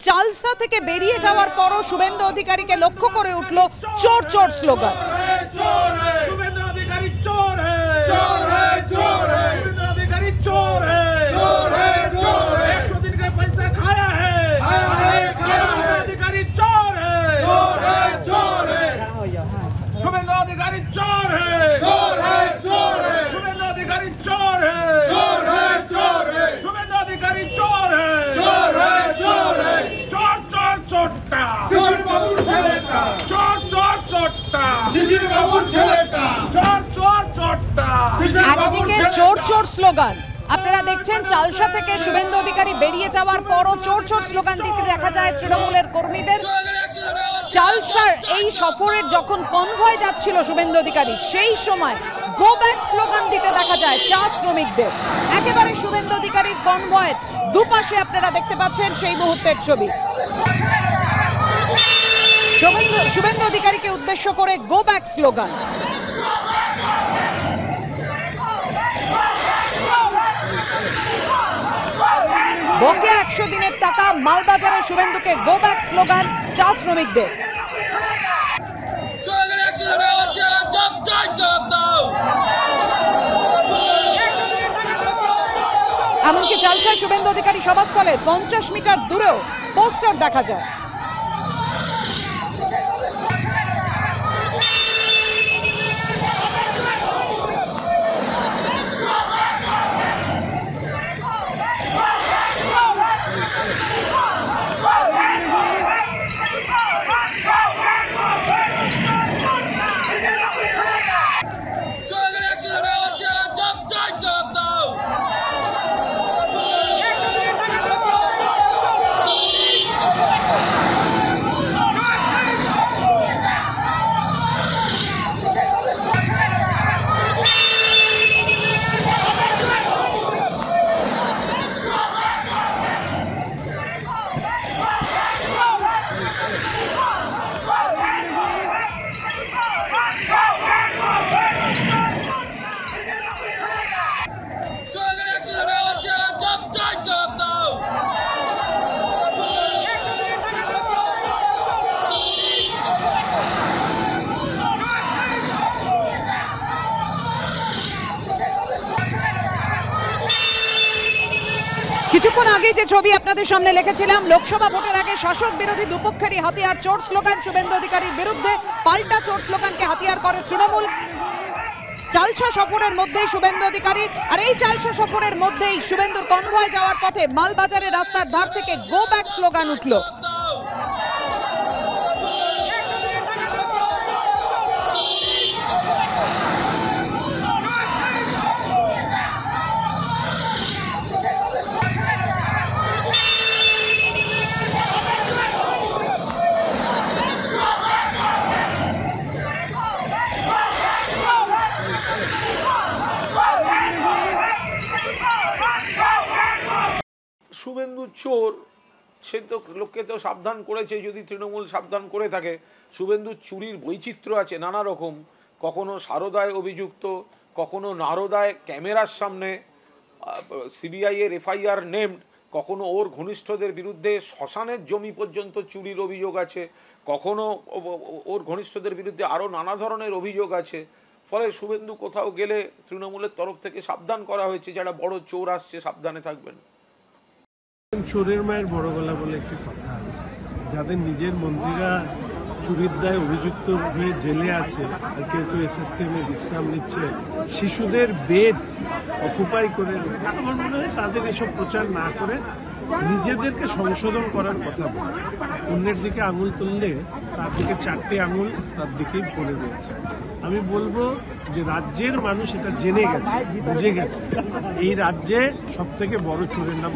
চালসা থেকে বেরিয়ে যাওয়ার পরও শুভেন্দু অধিকারীকে লক্ষ্য করে উঠল চোর চোর স্লোগান। শুভেন্দু অধিকারী চোর হ্যায়, চোর হ্যায়, চোর হ্যায়, শুভেন্দু অধিকারী চোর হ্যায়, চোর হ্যায়, চোর হ্যায়, 100 दिन का पैसा खाया है, শুভেন্দু অধিকারী চোর হ্যায়, চোর হ্যায়, চোর হ্যায়, শুভেন্দু অধিকারী চোর হ্যায়, চোর হ্যায়, চোর হ্যায়, শুভেন্দু অধিকারী চোর হ্যায়, চোর হ্যায়, চোর হ্যায়, শুভেন্দু অধিকারী চোর হ্যায়, চোর হ্যায়, চোর হ্যায়, চোর চোর চোরটা শিশির বাবুর ছেলেটা, চোর চোর চোরটা শিশির বাবুর ছেলেটা, চোর চোর চোরটা শিশির বাবুর একদিকে চোর চোর স্লোগান, আপনারা দেখছেন চালসা থেকে শুভেন্দু অধিকারী বেরিয়ে যাওয়ার পরও চোর চোর স্লোগান দিতে দেখা যায় তৃণমূলের কর্মীদের। চালসার এই সফরের যখন কনভয় যাচ্ছিল শুভেন্দু অধিকারী, সেই সময় গো ব্যাক স্লোগান দিতে দেখা যায় চা শ্রমিকদের। একেবারে শুভেন্দু অধিকারীর কনভয়ের দুপাশে আপনারা দেখতে পাচ্ছেন সেই মুহূর্তের ছবি। শুভেন্দু অধিকারীকে উদ্দেশ্য করে গো ব্যাক স্লোগান। বকেয়া 100 দিনের টাকা, মালবাজারে শুভেন্দুকে গো ব্যাক স্লোগান চা শ্রমিকদের। এমনকি চালসায় শুভেন্দু অধিকারী সভাস্থলের 50 মিটার দূরেও পোস্টার দেখা যায়। কিছুক্ষণ আগে যে ছবি আপনাদের সামনে লিখেছিলাম, লোকসভা ভোটের আগে শাসক বিরোধী দুপক্ষেরই হাতিয়ার চোর স্লোগান শুভেন্দু অধিকারীর বিরুদ্ধে পাল্টা চোর স্লোগানকে হাতিয়ার করে তৃণমূল। চালসা সফরের মধ্যেই শুভেন্দু অধিকারী, আর এই চালসা সফরের মধ্যেই শুভেন্দুর কনভয় যাওয়ার পথে মালবাজারের রাস্তার ধার থেকে গো ব্যাক স্লোগান উঠল। শুভেন্দু চোর, সে তো লোককে তো সাবধান করেছে। যদি তৃণমূল সাবধান করে থাকে, শুভেন্দুর চুরির বৈচিত্র্য আছে নানা রকম। কখনো সারদায় অভিযুক্ত, কখনো নারদায় ক্যামেরার সামনে সিবিআই এর এফআইআর নেমড, কখনো ওর ঘনিষ্ঠদের বিরুদ্ধে শ্মশানের জমি পর্যন্ত চুরির অভিযোগ আছে, কখনো ওর ঘনিষ্ঠদের বিরুদ্ধে আরও নানা ধরনের অভিযোগ আছে। ফলে শুভেন্দু কোথাও গেলে তৃণমূলের তরফ থেকে সাবধান করা হয়েছে, যারা বড় চোর আসছে সাবধানে থাকবেন। চোরের মায়ের বড় গলা বলে একটি কথা আছে। যাদের নিজের মন্ত্রীরা চুরির দায়ে অভিযুক্ত হয়ে জেলে আছে, আর কেউ কেউ এসএসকেএমে বিশ্রাম নিচ্ছে, শিশুদের বেড অকুপাই করে, আমার মনে হয় তাদের এসব প্রচার না করে নিজেদেরকে সংশোধন করার কথা বলে। অন্যের দিকে আঙুল তুললে তার দিকে 4টে আঙুল তার দিকেই পড়ে রয়েছে। আমি বলবো যে রাজ্যের মানুষ এটা জেনে গেছে, বুঝে গেছে, এই রাজ্যে সব থেকে বড় চোরের নাম